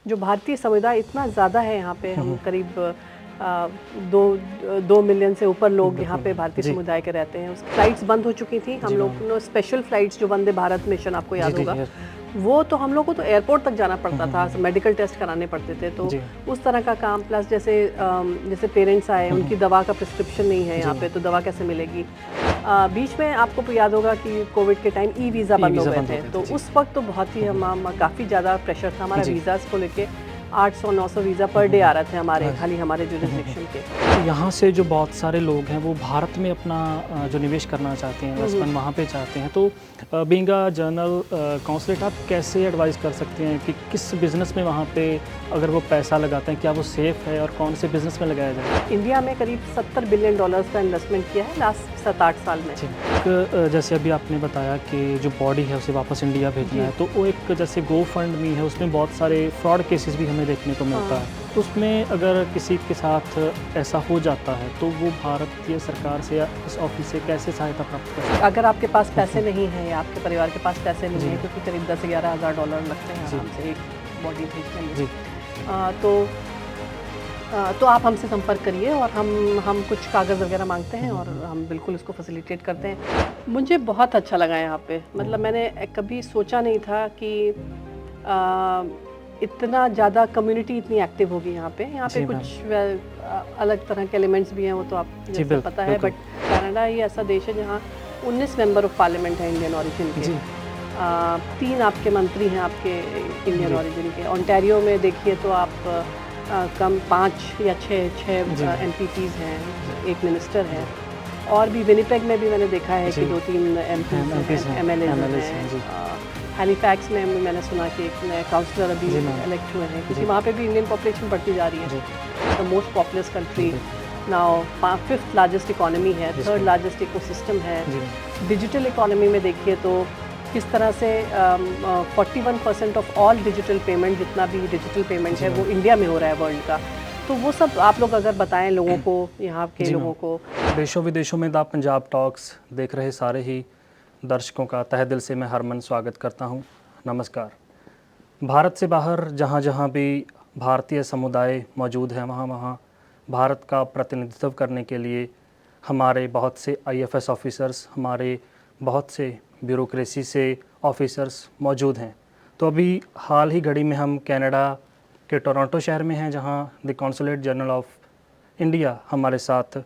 जो भारतीय समुदाय इतना ज़्यादा है यहाँ पे, हम करीब 2 मिलियन से ऊपर लोग यहाँ पे भारतीय समुदाय के रहते हैं। फ्लाइट्स बंद हो चुकी थी, हम लोग ने स्पेशल फ्लाइट्स जो वंदे भारत मिशन आपको याद होगा, वो तो हम लोग को तो एयरपोर्ट तक जाना पड़ता था, मेडिकल टेस्ट कराने पड़ते थे, तो उस तरह का काम। प्लस जैसे पेरेंट्स आए, उनकी दवा का प्रिस्क्रिप्शन नहीं है यहाँ पे, तो दवा कैसे मिलेगी। बीच में आपको याद होगा कि कोविड के टाइम ई वीज़ा बंद हो गए थे, तो उस वक्त तो बहुत ही हम काफ़ी ज़्यादा प्रेशर था हमारा वीज़ास को लेके। 800-900 वीज़ा पर डे आ रहे थे हमारे, खाली हमारे जुरिसडिक्शन के। यहाँ से जो बहुत सारे लोग हैं वो भारत में अपना जो निवेश करना चाहते हैं, इन्वेस्टमेंट वहाँ पे चाहते हैं, तो बीइंग अ जनरल काउंसलेट आप कैसे एडवाइस कर सकते हैं कि किस बिज़नेस में वहाँ पे अगर वो पैसा लगाते हैं क्या वो सेफ़ है और कौन से बिज़नेस में लगाया जाए? इंडिया में करीब $70 बिलियन का इन्वेस्टमेंट किया है लास्ट 7-8 साल में। जैसे अभी आपने बताया कि जो बॉडी है उसे वापस इंडिया भेजना है, तो वो एक जैसे गो फंड मी है, उसमें बहुत सारे फ्रॉड केसेस भी हमें देखने को मिलता है। तो उसमें अगर किसी के साथ ऐसा हो जाता है तो वो भारतीय सरकार से या इस ऑफिस से कैसे सहायता प्राप्त कर सकते हैं? अगर आपके पास पैसे नहीं है या आपके परिवार के पास पैसे नहीं है, क्योंकि करीब $10-11 हज़ार लगते हैं आराम से एक बॉडी भेजने में, तो आप हमसे संपर्क करिए और हम कुछ कागज़ वगैरह मांगते हैं और हम बिल्कुल इसको फैसिलिटेट करते हैं। मुझे बहुत अच्छा लगा यहाँ पे, मतलब मैंने कभी सोचा नहीं था कि इतना ज़्यादा कम्युनिटी इतनी एक्टिव होगी यहाँ पे कुछ अलग तरह के एलिमेंट्स भी हैं, वो तो आप जैसे पता है। बट कनाडा ही ऐसा देश है जहाँ 19 मेंबर ऑफ पार्लियामेंट हैं इंडियन ओरिजिन के, 3 आपके मंत्री हैं आपके इंडियन ओरिजिन के। ओंटारियो में देखिए तो आप कम 5 या 6 MPPs हैं, 1 मिनिस्टर है, और भी विनिपेग में भी मैंने देखा है कि 2-3 MLAs हैं। हैलीफैक्स में मैंने सुना कि एक नए काउंसलर अभी इलेक्ट हुए हैं, क्योंकि वहाँ पे भी इंडियन पॉपुलेशन बढ़ती जा रही है। The most populous country now, 5th largest economy है, 3rd लार्जेस्ट इकोसिस्टम है। डिजिटल इकोनॉमी में देखिए तो किस तरह से 41% ऑफ ऑल डिजिटल पेमेंट, जितना भी डिजिटल पेमेंट है वो इंडिया में हो रहा है वर्ल्ड का। तो वो सब आप लोग अगर बताएं लोगों को, यहाँ के लोगों को। देशों विदेशों में द पंजाब टॉक्स देख रहे सारे ही दर्शकों का तहे दिल से मैं हरमन स्वागत करता हूं। नमस्कार। भारत से बाहर जहां जहां भी भारतीय समुदाय मौजूद है, वहां वहां भारत का प्रतिनिधित्व करने के लिए हमारे बहुत से IFS ऑफिसर्स, हमारे बहुत से ब्यूरोक्रेसी से ऑफिसर्स मौजूद हैं। तो अभी हाल ही घड़ी में हम कनाडा के टोरंटो शहर में हैं, जहां the consulate general of India हमारे साथ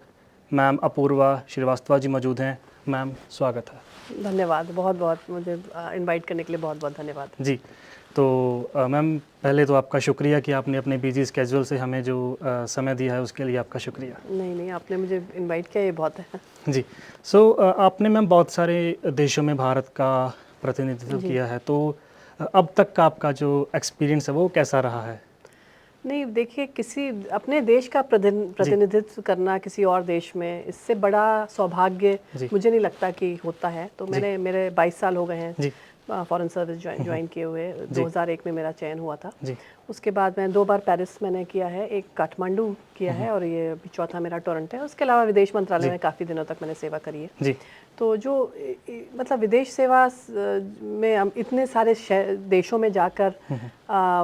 मैम अपूर्वा श्रीवास्तव जी मौजूद हैं। मैम स्वागत है। धन्यवाद, बहुत बहुत, मुझे इनवाइट करने के लिए बहुत बहुत धन्यवाद जी। तो मैम पहले तो आपका शुक्रिया कि आपने अपने बिजी स्केड्यूल से हमें जो समय दिया है उसके लिए आपका शुक्रिया। नहीं, आपने मुझे इनवाइट किया, ये बहुत है। जी। आपने मैम बहुत सारे देशों में भारत का प्रतिनिधित्व किया है, तो अब तक का आपका जो एक्सपीरियंस है वो कैसा रहा है? नहीं, देखिए, किसी अपने देश का प्रतिनिधित्व करना किसी और देश में, इससे बड़ा सौभाग्य मुझे नहीं लगता कि होता है। तो मेरे 22 साल हो गए हैं फॉरेन सर्विस ज्वाइन किए हुए। 2001 में मेरा चयन हुआ था। उसके बाद मैं 2 बार पेरिस मैंने किया है, एक काठमांडू किया है, और ये अभी चौथा मेरा टोरंटो है। उसके अलावा विदेश मंत्रालय में काफ़ी दिनों तक मैंने सेवा करी है। तो जो मतलब विदेश सेवा में हम इतने सारे देशों में जाकर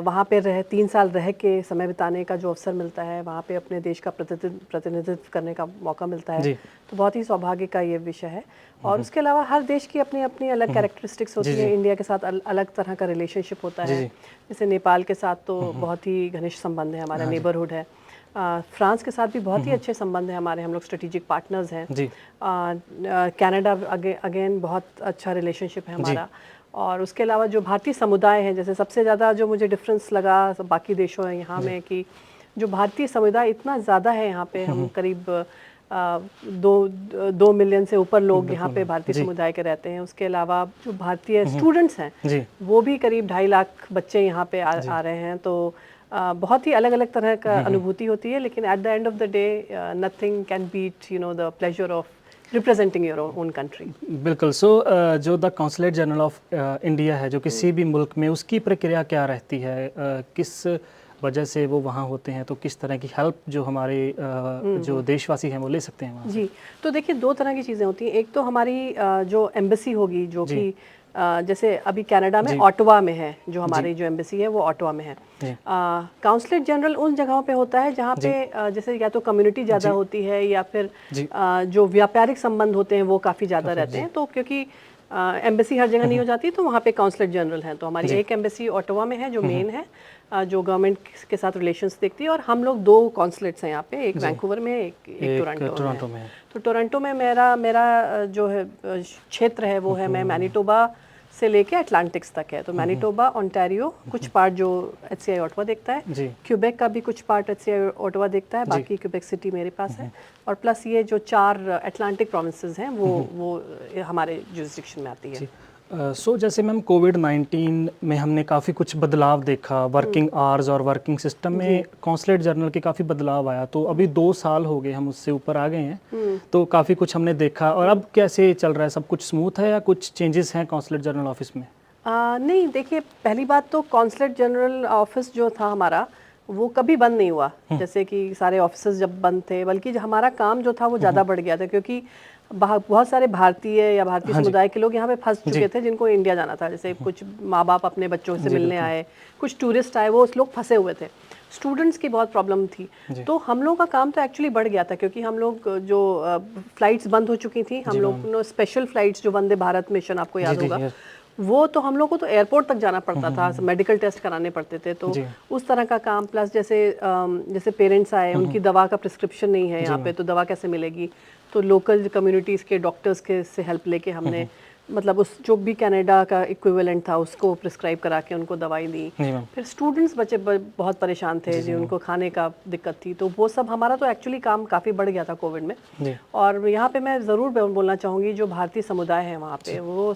वहाँ पे 3 साल रह के समय बिताने का जो अवसर मिलता है, वहाँ पे अपने देश का प्रतिनिधित्व करने का मौका मिलता है, तो बहुत ही सौभाग्य का ये विषय है। और उसके अलावा हर देश की अपनी अपनी अलग कैरेक्टरिस्टिक्स होती है। इंडिया के साथ अलग तरह का रिलेशनशिप होता है। जैसे नेपाल के साथ तो बहुत ही घनिष्ठ संबंध है, हमारा नेबरहुड है। फ्रांस के साथ भी बहुत ही अच्छे संबंध हैं हमारे, हम लोग स्ट्रेटेजिक पार्टनर्स हैं। कनाडा अगेन बहुत अच्छा रिलेशनशिप है हमारा। और उसके अलावा जो भारतीय समुदाय है, जैसे सबसे ज़्यादा जो मुझे डिफरेंस लगा बाकी देशों है यहाँ में, कि जो भारतीय समुदाय इतना ज़्यादा है यहाँ पे, हम करीब 2 मिलियन से ऊपर लोग यहाँ पे भारतीय समुदाय के रहते हैं। उसके अलावा जो भारतीय स्टूडेंट्स हैं वो भी करीब 2.5 लाख बच्चे यहाँ पे आ रहे हैं। तो बहुत ही अलग अलग तरह का अनुभूति होती है, लेकिन at the end of the day nothing can beat the pleasure of representing your own country. बिल्कुल। जो the consulate general of India है, जो किसी भी मुल्क में, उसकी प्रक्रिया क्या रहती है? किस वजह से वो वहाँ होते हैं, तो किस तरह की हेल्प जो हमारे जो देशवासी हैं वो ले सकते हैं वहाँ? जी, तो देखिए, 2 तरह की चीज़ें होती हैं। एक तो हमारी जो एम्बेसी होगी, जो कि जैसे अभी कनाडा में ऑटोवा में है, जो हमारी जो एम्बेसी है वो ऑटोवा में है। काउंसलेट जनरल उन जगहों पे होता है जहाँ पे जैसे या तो कम्युनिटी ज़्यादा होती है या फिर जो व्यापारिक संबंध होते हैं वो काफ़ी ज़्यादा रहते हैं। तो क्योंकि एम्बेसी हर जगह नहीं हो जाती, तो वहाँ पे काउंसलेट जनरल हैं। तो हमारी एक एम्बेसी ऑटोवा में है जो मेन है, जो गवर्नमेंट के साथ रिलेशंस देखती है, और हम लोग 2 कॉन्सुलेट्स हैं यहाँ पे, एक वैंकूवर में, एक टोरंटो में है। तो टोरंटो में मेरा जो है क्षेत्र है वो है, मैं मैनीटोबा से लेके अटलांटिक्स तक है। तो मैनीटोबा, ओंटारियो, कुछ पार्ट जो HCI ऑटवा देखता है, क्यूबेक का भी कुछ पार्ट HCI ऑटवा देखता है, बाकी क्यूबेक सिटी मेरे पास है, और प्लस ये जो 4 अटलांटिक प्रोविंसेस हैं वो हमारे जुरिस्डिक्शन में आती है। सो जैसे मैम कोविड-19 में हमने काफ़ी कुछ बदलाव देखा, वर्किंग आवर्स और वर्किंग सिस्टम में कॉन्सुलेट जनरल के काफ़ी बदलाव आया। तो अभी 2 साल हो गए, हम उससे ऊपर आ गए हैं, तो काफ़ी कुछ हमने देखा। और अब कैसे चल रहा है, सब कुछ स्मूथ है या कुछ चेंजेस हैं कॉन्सुलेट जनरल ऑफिस में? नहीं, देखिए, पहली बात तो कॉन्सुलेट जनरल ऑफिस जो था हमारा वो कभी बंद नहीं हुआ, जैसे कि सारे ऑफिस जब बंद थे, बल्कि हमारा काम जो था वो ज़्यादा बढ़ गया था, क्योंकि बहुत सारे भारतीय या भारतीय समुदाय के लोग यहाँ पे फंस चुके थे, जिनको इंडिया जाना था। जैसे कुछ माँ बाप अपने बच्चों से मिलने आए, कुछ टूरिस्ट आए, वो लोग फंसे हुए थे। स्टूडेंट्स की बहुत प्रॉब्लम थी, तो हम लोग का काम तो एक्चुअली बढ़ गया था, क्योंकि हम लोग जो फ्लाइट्स बंद हो चुकी थी, हम लोग ने स्पेशल फ्लाइट्स जो वंदे भारत मिशन, आपको याद होगा, वो तो हम लोग को तो एयरपोर्ट तक जाना पड़ता था, मेडिकल टेस्ट कराने पड़ते थे। तो उस तरह का काम, प्लस जैसे पेरेंट्स आए, उनकी दवा का प्रिस्क्रिप्शन नहीं है यहाँ पे, तो दवा कैसे मिलेगी? तो लोकल कम्युनिटीज़ के डॉक्टर्स के से हेल्प लेके हमने मतलब उस जो भी कनाडा का इक्विवेलेंट था उसको प्रिस्क्राइब करा के उनको दवाई दी। फिर स्टूडेंट्स बच्चे बहुत परेशान थे, जो उनको खाने का दिक्कत थी, तो वो सब हमारा तो एक्चुअली काम काफ़ी बढ़ गया था कोविड में। और यहाँ पे मैं ज़रूर बोलना चाहूँगी, जो भारतीय समुदाय है वहाँ पे, वो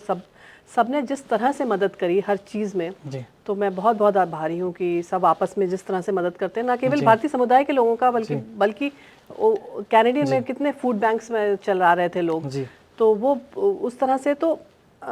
सब ने जिस तरह से मदद करी हर चीज़ में, तो मैं बहुत बहुत आभारी हूँ कि सब आपस में जिस तरह से मदद करते हैं, ना केवल भारतीय समुदाय के लोगों का, बल्कि कैनेडियन में कितने फूड बैंक्स में चला रहे थे लोग, तो वो उस तरह से, तो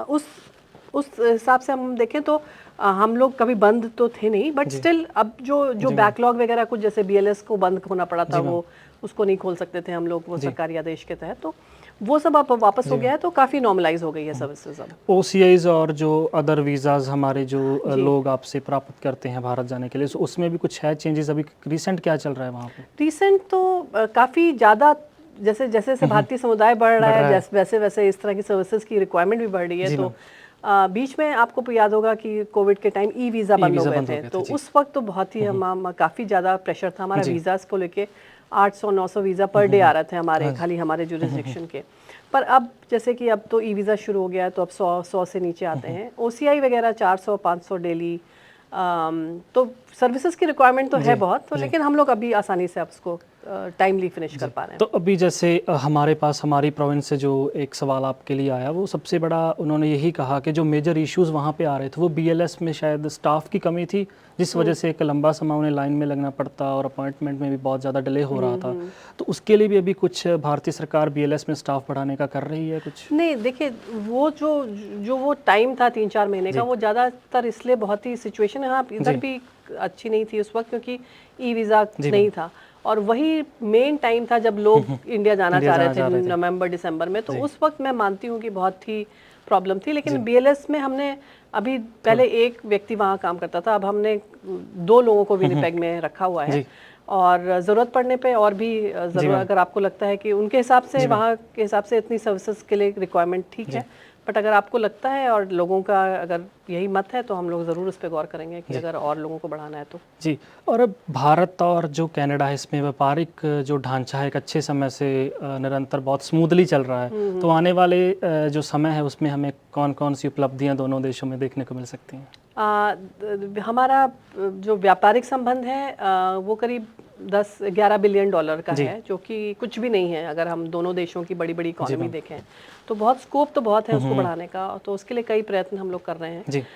उस हिसाब से हम देखें तो हम लोग कभी बंद तो थे नहीं, बट स्टिल अब जो बैकलॉग वगैरह कुछ, जैसे BLS को बंद होना पड़ा था, वो उसको नहीं खोल सकते थे हम लोग, वो सरकारी आदेश के तहत, तो वो सब अब वापस हो गया है, तो काफ़ी नॉर्मलाइज हो गई है सर्विसेज अब। OCIs और जो अदर वीज़ाज़ हमारे जो लोग आपसे प्राप्त करते हैं भारत जाने के लिए, तो उसमें भी कुछ है चेंजेस? अभी रिसेंट क्या चल रहा है वहाँ पे? रिसेंट तो काफ़ी ज़्यादा, जैसे जैसे भारतीय समुदाय बढ़ रहा है, वैसे वैसे इस तरह की सर्विसेज की रिक्वायरमेंट भी बढ़ रही है। तो बीच में आपको याद होगा कि कोविड के टाइम वीज़ा बंद हो गए थे, तो उस वक्त तो बहुत ही काफ़ी ज़्यादा प्रेशर था हमारा वीज़ाज़ को लेके। 800-900 वीज़ा पर डे आ रहे थे हमारे, खाली हमारे जुरिस्डिक्शन के। पर अब जैसे कि अब तो वीज़ा शुरू हो गया है, तो अब 100 से नीचे आते हैं। OCI वगैरह 400-500 डेली। तो सर्विसेज की रिक्वायरमेंट तो है बहुत, तो लेकिन हम लोग अभी आसानी से अब उसको टाइमली फिनिश कर पा रहे हैं। तो अभी जैसे हमारे पास हमारी प्रोविंस से जो एक सवाल आपके लिए आया, वो सबसे बड़ा उन्होंने यही कहा कि जो मेजर इश्यूज़ वहाँ पे आ रहे थे, वो BLS में शायद स्टाफ की कमी थी, जिस वजह से एक लंबा समय उन्हें लाइन में लगना पड़ता और अपॉइंटमेंट में भी बहुत ज़्यादा डिले हो रहा था। तो उसके लिए भी अभी कुछ भारतीय सरकार BLS में स्टाफ बढ़ाने का कर रही है कुछ? नहीं, देखिए, वो जो वो टाइम था 3-4 महीने का, वो ज़्यादातर इसलिए बहुत ही सिचुएशन यहाँ इधर भी अच्छी नहीं थी उस वक्त, क्योंकि वीज़ा नहीं था, और वही मेन टाइम था जब लोग इंडिया जाना चाह रहे थे, नवंबर-दिसंबर में। तो उस वक्त मैं मानती हूँ कि बहुत ही प्रॉब्लम थी, लेकिन BLS में हमने अभी पहले एक व्यक्ति वहाँ काम करता था, अब हमने 2 लोगों को विनिपेग में रखा हुआ है, और ज़रूरत पड़ने पे और भी अगर आपको लगता है कि उनके हिसाब से, वहाँ के हिसाब से इतनी सर्विसेज के लिए रिक्वायरमेंट ठीक है, बट अगर आपको लगता है और लोगों का अगर यही मत है, तो हम लोग ज़रूर उस पर गौर करेंगे कि अगर और लोगों को बढ़ाना है तो। जी, और अब भारत और जो कनाडा है, इसमें व्यापारिक जो ढांचा है एक अच्छे समय से निरंतर बहुत स्मूथली चल रहा है, तो आने वाले जो समय है उसमें हमें कौन कौन सी उपलब्धियां दोनों देशों में देखने को मिल सकती हैं? हमारा जो व्यापारिक संबंध है वो करीब 10-11 बिलियन डॉलर का है, जो कि कुछ भी नहीं है अगर हम दोनों देशों की बड़ी बड़ी इकोनॉमी देखें, तो बहुत स्कोप तो बहुत है उसको बढ़ाने का, तो उसके लिए कई प्रयत्न हम लोग कर रहे हैं।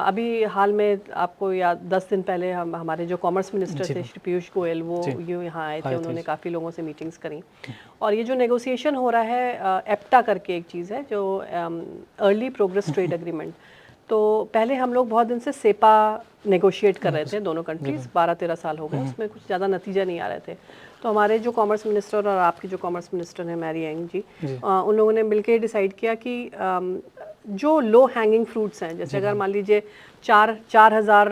अभी हाल में आपको याद 10 दिन पहले हमारे जो कॉमर्स मिनिस्टर थे श्री पीयूष गोयल, वो यहाँ आए थे, उन्होंने काफ़ी लोगों से मीटिंग्स करी, और ये जो नेगोशिएशन हो रहा है एप्टा करके एक चीज़ है, जो अर्ली प्रोग्रेस ट्रेड एग्रीमेंट, तो पहले हम लोग बहुत दिन से सेपा नेगोशिएट कर रहे थे, दोनों कंट्रीज, 12-13 साल हो गए, उसमें कुछ ज़्यादा नतीजा नहीं आ रहे थे। तो हमारे जो कॉमर्स मिनिस्टर और आपकी जो कॉमर्स मिनिस्टर हैं मैरी एंग जी, उन लोगों ने मिलकर डिसाइड किया कि जो लो हैंगिंग फ्रूट्स हैं, जैसे अगर मान लीजिए 4,000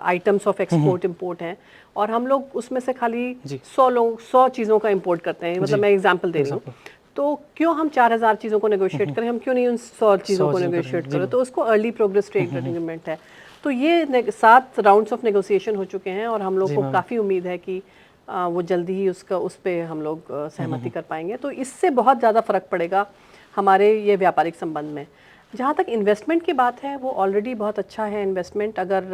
आइटम्स ऑफ एक्सपोर्ट इंपोर्ट हैं और हम लोग उसमें से खाली 100 चीज़ों का इंपोर्ट करते हैं, मतलब मैं एग्जांपल दे रही हूँ, तो क्यों हम 4,000 चीज़ों को नेगोशिएट करें, हम क्यों नहीं उन 100 चीज़ों को नेगोशिएट करें? तो उसको अर्ली प्रोग्रेस ट्रेड एग्रीमेंट है। तो ये 7 राउंड्स ऑफ नेगोशिएशन हो चुके हैं और हम लोग को काफ़ी उम्मीद है कि वो जल्दी ही उस पर हम लोग सहमति कर पाएंगे। तो इससे बहुत ज़्यादा फ़र्क पड़ेगा हमारे ये व्यापारिक संबंध में। जहाँ तक इन्वेस्टमेंट की बात है, वो ऑलरेडी बहुत अच्छा है इन्वेस्टमेंट। अगर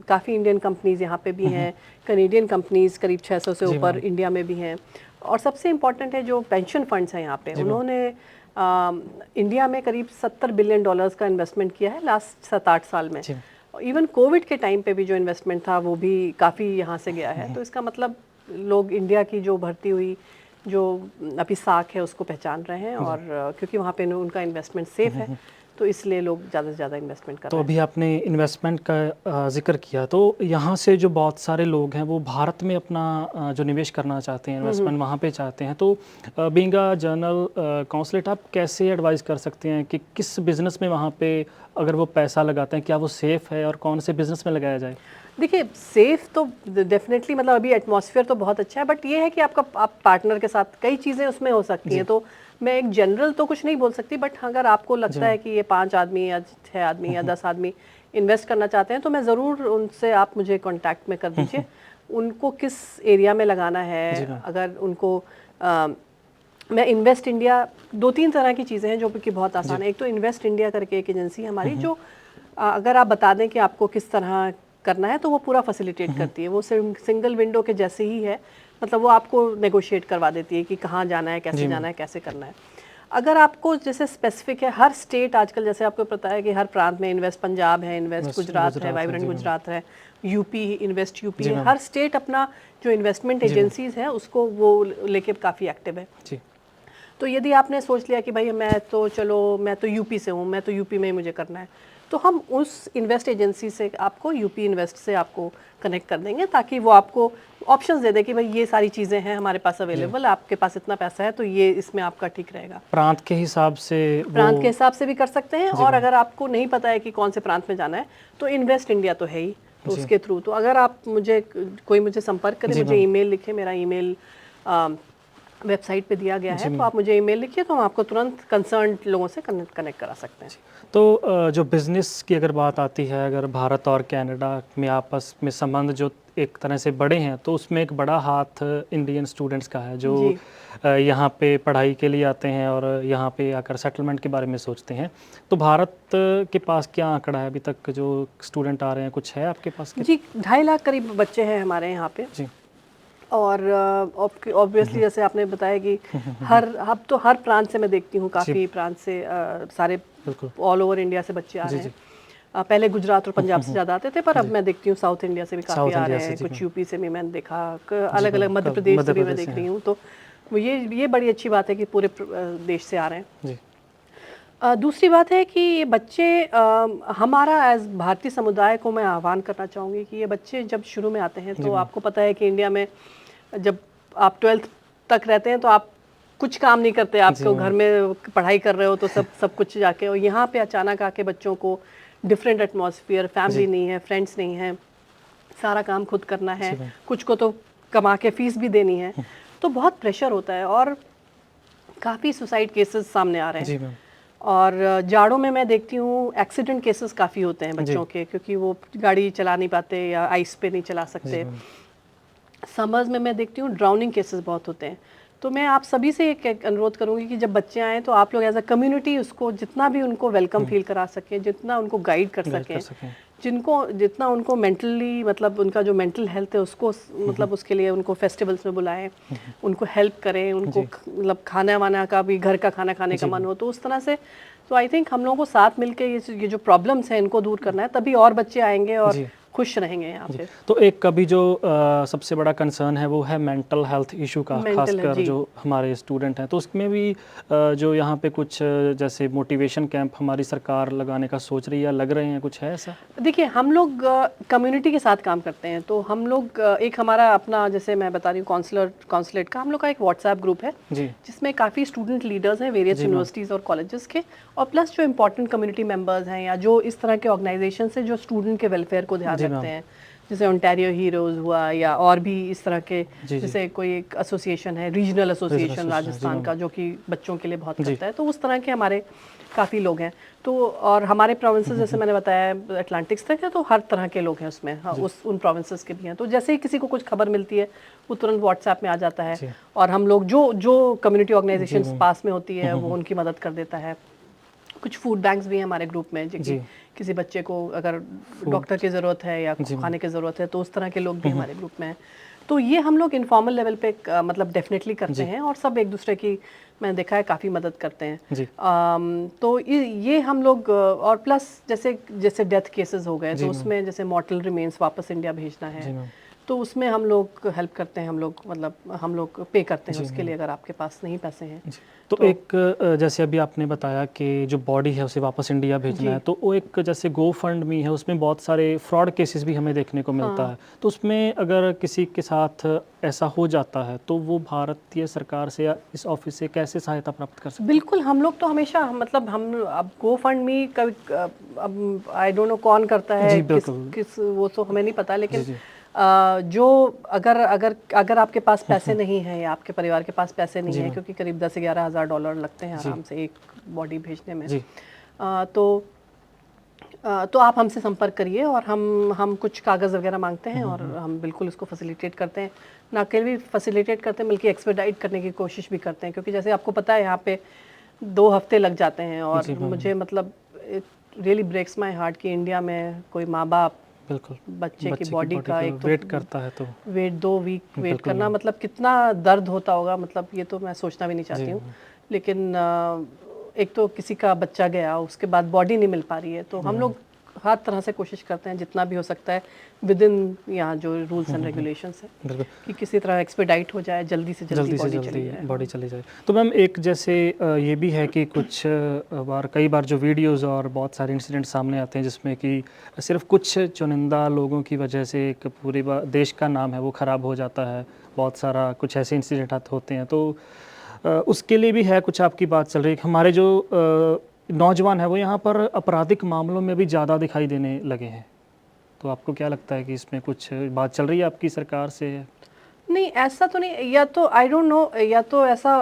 काफ़ी इंडियन कंपनीज़ यहाँ पे भी हैं, कनेडियन कंपनीज़ करीब 600 से ऊपर इंडिया में भी हैं। और सबसे इम्पॉर्टेंट है जो पेंशन फंड्स हैं यहाँ पे, उन्होंने इंडिया में करीब $70 बिलियन का इन्वेस्टमेंट किया है लास्ट 7-8 साल में। इवन कोविड के टाइम पे भी जो इन्वेस्टमेंट था वो भी काफ़ी यहाँ से गया है। तो इसका मतलब लोग इंडिया की जो बढ़ती हुई जो अभी साख है उसको पहचान रहे हैं, और क्योंकि वहाँ पे उनका इन्वेस्टमेंट सेफ है तो इसलिए लोग ज़्यादा से ज़्यादा इन्वेस्टमेंट कर रहे हैं। तो अभी आपने इन्वेस्टमेंट का जिक्र किया, तो यहाँ से जो बहुत सारे लोग हैं वो भारत में अपना जो निवेश करना चाहते हैं, इन्वेस्टमेंट वहाँ पे चाहते हैं, तो बीइंग अ जर्नल काउंसलेट आप कैसे एडवाइस कर सकते हैं कि किस बिज़नेस में वहाँ पे अगर वो पैसा लगाते हैं क्या वो सेफ़ है और कौन से बिज़नेस में लगाया जाए? देखिए, सेफ़ तो डेफिनेटली, मतलब अभी एटमॉस्फेयर तो बहुत अच्छा है, बट ये है कि आप पार्टनर के साथ कई चीज़ें उसमें हो सकती हैं। तो मैं एक जनरल तो कुछ नहीं बोल सकती, बट अगर आपको लगता है कि ये 5 आदमी या 6 आदमी या 10 आदमी इन्वेस्ट करना चाहते हैं तो मैं ज़रूर उनसे, आप मुझे कांटेक्ट में कर दीजिए। उनको किस एरिया में लगाना है, अगर उनको मैं इन्वेस्ट इंडिया, 2-3 तरह की चीज़ें हैं जो कि बहुत आसान है। एक तो इन्वेस्ट इंडिया करके एक एजेंसी है हमारी, जो अगर आप बता दें कि आपको किस तरह करना है तो वो पूरा फैसिलिटेट करती है। वो सिंगल विंडो के जैसे ही है, मतलब वो आपको नेगोशिएट करवा देती है कि कहाँ जाना है, कैसे जाना है, कैसे करना है। अगर आपको जैसे स्पेसिफिक है, हर स्टेट आजकल जैसे आपको पता है कि हर प्रांत में इन्वेस्ट पंजाब है, इन्वेस्ट गुजरात है, वाइब्रेंट गुजरात है, यूपी इन्वेस्ट यूपी है, हर स्टेट अपना जो इन्वेस्टमेंट एजेंसीज है उसको वो लेके काफ़ी एक्टिव है। तो यदि आपने सोच लिया कि भाई मैं तो यूपी से हूँ, मैं तो यूपी में ही मुझे करना है, तो हम उस इन्वेस्ट एजेंसी से आपको, यूपी इन्वेस्ट से आपको कनेक्ट कर देंगे, ताकि वो आपको ऑप्शंस दे दे कि भाई ये सारी चीज़ें हैं हमारे पास अवेलेबल, आपके पास इतना पैसा है तो ये इसमें आपका ठीक रहेगा। प्रांत के हिसाब से भी कर सकते हैं, और अगर आपको नहीं पता है कि कौन से प्रांत में जाना है तो इन्वेस्ट इंडिया तो है ही, तो उसके थ्रू, तो अगर आप मुझे संपर्क करें, मुझे ईमेल लिखे, मेरा ईमेल वेबसाइट पे दिया गया है, तो आप मुझे ईमेल लिखिए तो हम आपको तुरंत कंसर्न लोगों से कनेक्ट करा सकते हैं। तो जो बिज़नेस की अगर बात आती है, अगर भारत और कनाडा में आपस में संबंध जो एक तरह से बड़े हैं, तो उसमें एक बड़ा हाथ इंडियन स्टूडेंट्स का है जो यहाँ पे पढ़ाई के लिए आते हैं और यहाँ पे आकर सेटलमेंट के बारे में सोचते हैं। तो भारत के पास क्या आंकड़ा है अभी तक जो स्टूडेंट आ रहे हैं, कुछ है आपके पास? जी, 2.5 लाख करीब बच्चे हैं हमारे यहाँ पे जी। और ऑब्वियसली जैसे आपने बताया कि अब तो हर प्रांत से मैं देखती हूँ, काफ़ी प्रांत से सारे ऑल ओवर इंडिया से बच्चे आ रहे हैं। पहले गुजरात और पंजाब से ज़्यादा आते थे, पर अब मैं देखती हूँ साउथ इंडिया से भी काफ़ी आ रहे हैं, कुछ यूपी से भी मैंने देखा, अलग अलग मध्य प्रदेश से भी मैं देख रही हूँ। तो ये बड़ी अच्छी बात है कि पूरे देश से आ रहे हैं। दूसरी बात है कि ये बच्चे, हमारा एज भारतीय समुदाय को मैं आह्वान करना चाहूँगी कि ये बच्चे जब शुरू में आते हैं, तो आपको पता है कि इंडिया में जब आप 12th तक रहते हैं तो आप कुछ काम नहीं करते, आपको घर में पढ़ाई कर रहे हो तो सब कुछ जाके, और यहाँ पे अचानक आके बच्चों को डिफरेंट एटमॉस्फेयर, फैमिली नहीं है, फ्रेंड्स नहीं है, सारा काम खुद करना है, कुछ को तो कमा के फीस भी देनी है, तो बहुत प्रेशर होता है और काफ़ी सुसाइड केसेस सामने आ रहे हैं। और जाड़ों में मैं देखती हूँ एक्सीडेंट केसेस काफ़ी होते हैं बच्चों के, क्योंकि वो गाड़ी चला नहीं पाते या आइस पे नहीं चला सकते। समर्स में मैं देखती हूँ ड्राउनिंग केसेस बहुत होते हैं। तो मैं आप सभी से एक अनुरोध करूँगी कि जब बच्चे आएँ तो आप लोग एज अ कम्युनिटी उसको जितना भी उनको वेलकम फील करा सकें, जितना उनको गाइड कर सकें, जितना उनको मेंटली, मतलब उनका जो मेंटल हेल्थ है उसको, मतलब उसके लिए उनको फेस्टिवल्स में बुलाएं, उनको हेल्प करें, उनको मतलब खाना वाना का भी, घर का खाना खाने का मन हो तो उस तरह से। तो आई थिंक हम लोगों को साथ मिलकर ये जो प्रॉब्लम्स हैं इनको दूर करना है, तभी और बच्चे आएंगे और खुश रहेंगे यहाँ पे। तो एक अभी जो सबसे बड़ा कंसर्न है वो है मेंटल हेल्थ इशू का, खासकर जो हमारे स्टूडेंट हैं, तो उसमें भी जो यहाँ पे कुछ जैसे मोटिवेशन कैंप हमारी सरकार लगाने का सोच रही है, लग रहे हैं, कुछ है ऐसा? देखिए, हम लोग कम्युनिटी के साथ काम करते हैं, तो हम लोग एक हमारा अपना, जैसे मैं बता रही हूँ, कॉन्सुलेट का हम लोग का एक व्हाट्सएप ग्रुप है जिसमें काफ़ी स्टूडेंट लीडर्स हैं वेरियस यूनिवर्सिटीज़ और कॉलेजेस के, और प्लस जो इंपॉर्टेंट कम्युनिटी मेंबर्स हैं या जो इस तरह के ऑर्गेनाइजेशन से जो स्टूडेंट के वेलफेयर को ध्यान रखते हैं, जैसे ओंटारियो हीरोज़ हुआ या और भी इस तरह के, जैसे कोई एक एसोसिएशन है, रीजनल एसोसिएशन राजस्थान का, जो कि बच्चों के लिए बहुत करता है, तो उस तरह के हमारे काफ़ी लोग हैं। तो और हमारे प्रोविंसेस, जैसे मैंने बताया, अटलांटिक्स तक है, तो हर तरह के लोग हैं उसमें, हाँ, उन प्रोविंसेस के भी हैं। तो जैसे ही किसी को कुछ खबर मिलती है वो तुरंत व्हाट्सएप में आ जाता है, और हम लोग जो कम्युनिटी ऑर्गेनाइजेशन पास में होती है वो उनकी मदद कर देता है। कुछ फूड बैंक्स भी हैं हमारे ग्रुप में, जो कि किसी बच्चे को अगर डॉक्टर की ज़रूरत है या खाने की ज़रूरत है, तो उस तरह के लोग भी हमारे ग्रुप में हैं। तो ये हम लोग इनफॉर्मल लेवल पे मतलब डेफिनेटली करते हैं, और सब एक दूसरे की, मैंने देखा है, काफ़ी मदद करते हैं। तो ये हम लोग, और प्लस जैसे डेथ केसेस हो गए, तो उसमें जैसे मॉर्टल रिमेन्स वापस इंडिया भेजना है, तो उसमें हम लोग हेल्प करते हैं, हम लोग पे करते हैं उसके लिए, अगर आपके पास नहीं पैसे हैं। तो एक जैसे अभी आपने बताया कि जो बॉडी है उसे वापस इंडिया भेजना है, तो वो एक जैसे गो फंड मी है, उसमें बहुत सारे फ्रॉड केसेस भी हमें देखने को मिलता है, तो उसमें अगर किसी के साथ ऐसा हो जाता है तो वो भारतीय सरकार से या इस ऑफिस से कैसे सहायता प्राप्त कर सकते हैं? बिल्कुल, हम लोग तो हमेशा, मतलब हम अब गो फंड मी अब आई डोंट नो कौन करता है, किस वो तो हमें नहीं पता, लेकिन जो अगर आपके पास पैसे नहीं हैं या आपके परिवार के पास पैसे नहीं हैं, क्योंकि करीब 10 से 11 हज़ार डॉलर लगते हैं आराम से एक बॉडी भेजने में, तो आप हमसे संपर्क करिए, और हम कुछ कागज़ वगैरह मांगते हैं, और हम बिल्कुल उसको फैसिलिटेट करते हैं, ना केवल भी फैसिलिटेट करते हैं बल्कि एक्सपेडाइट करने की कोशिश भी करते हैं, क्योंकि जैसे आपको पता है यहाँ पे 2 हफ्ते लग जाते हैं, और मुझे मतलब it really breaks my heart कि इंडिया में कोई माँ बाप बिल्कुल बच्चे की बॉडी का एक वेट करता है, तो 2 वीक वेट करना, मतलब कितना दर्द होता होगा, मतलब ये तो मैं सोचना भी नहीं चाहती हूँ। लेकिन एक तो किसी का बच्चा गया, उसके बाद बॉडी नहीं मिल पा रही है, तो हम लोग हर तरह से कोशिश करते हैं जितना भी हो सकता है विद इन यहाँ जो रूल्स एंड रेगुलेशंस हैं, कि किसी तरह एक्सपेडाइट हो जाए, जल्दी से जल्दी बॉडी चली जाए। तो मैम एक जैसे ये भी है कि कई बार जो वीडियोस और बहुत सारे इंसिडेंट सामने आते हैं जिसमें कि सिर्फ कुछ चुनिंदा लोगों की वजह से एक पूरे देश का नाम है वो ख़राब हो जाता है, बहुत सारा कुछ ऐसे इंसिडेंट होते हैं, तो उसके लिए भी है कुछ आपकी बात चल रही है। हमारे जो नौजवान है वो यहाँ पर आपराधिक मामलों में भी ज़्यादा दिखाई देने लगे हैं, तो आपको क्या लगता है कि इसमें कुछ बात चल रही है आपकी सरकार से? नहीं, ऐसा तो नहीं, या तो आई डोंट नो, या तो ऐसा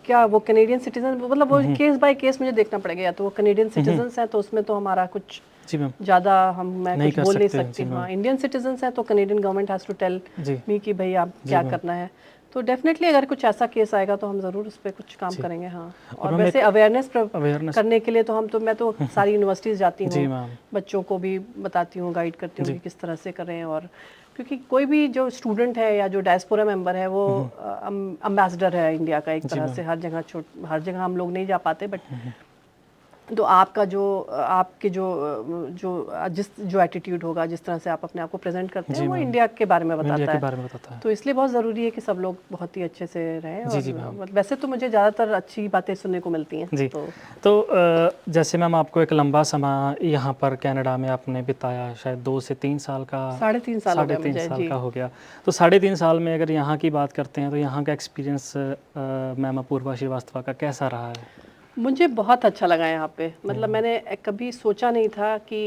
क्या वो कैनेडियन सिटीजन, मतलब वो केस बाय केस मुझे देखना पड़ेगा, या तो वो कैनेडियन सिटीजन्स हैं तो उसमें तो हमारा कुछ ज़्यादा मैं कुछ बोल नहीं सकती। हाँ, इंडियन सिटीजन्स हैं तो Canadian government has to tell me कि भाई आप क्या करना है, तो डेफिनेटली अगर कुछ ऐसा केस आएगा तो हम ज़रूर उस पर कुछ काम करेंगे। हाँ, और वैसे अवेयरनेस करने के लिए तो मैं तो सारी यूनिवर्सिटीज़ जाती हूँ, बच्चों को भी बताती हूँ, गाइड करती हूँ कि किस तरह से करें, और क्योंकि कोई भी जो स्टूडेंट है या जो डायस्पोरा मेंबर है वो एम्बेसडर है इंडिया का एक तरह से, हर जगह हम लोग नहीं जा पाते, बट तो आपका आपके जो एटीट्यूड होगा, जिस तरह से आप अपने आप को प्रेजेंट करते हैं, वो इंडिया के बारे में बताता है। तो इसलिए बहुत ज़रूरी है कि सब लोग बहुत ही अच्छे से रहें। और वैसे तो मुझे ज़्यादातर अच्छी बातें सुनने को मिलती हैं। तो जैसे मैम आपको एक लंबा समय यहाँ पर कनाडा में आपने बिताया, शायद 2 से 3 साल का, 3.5 साल का हो गया, तो 3.5 साल में अगर यहाँ की बात करते हैं तो यहाँ का एक्सपीरियंस मैम अपूर्वा श्रीवास्तव का कैसा रहा है? मुझे बहुत अच्छा लगा यहाँ पे, मतलब मैंने कभी सोचा नहीं था कि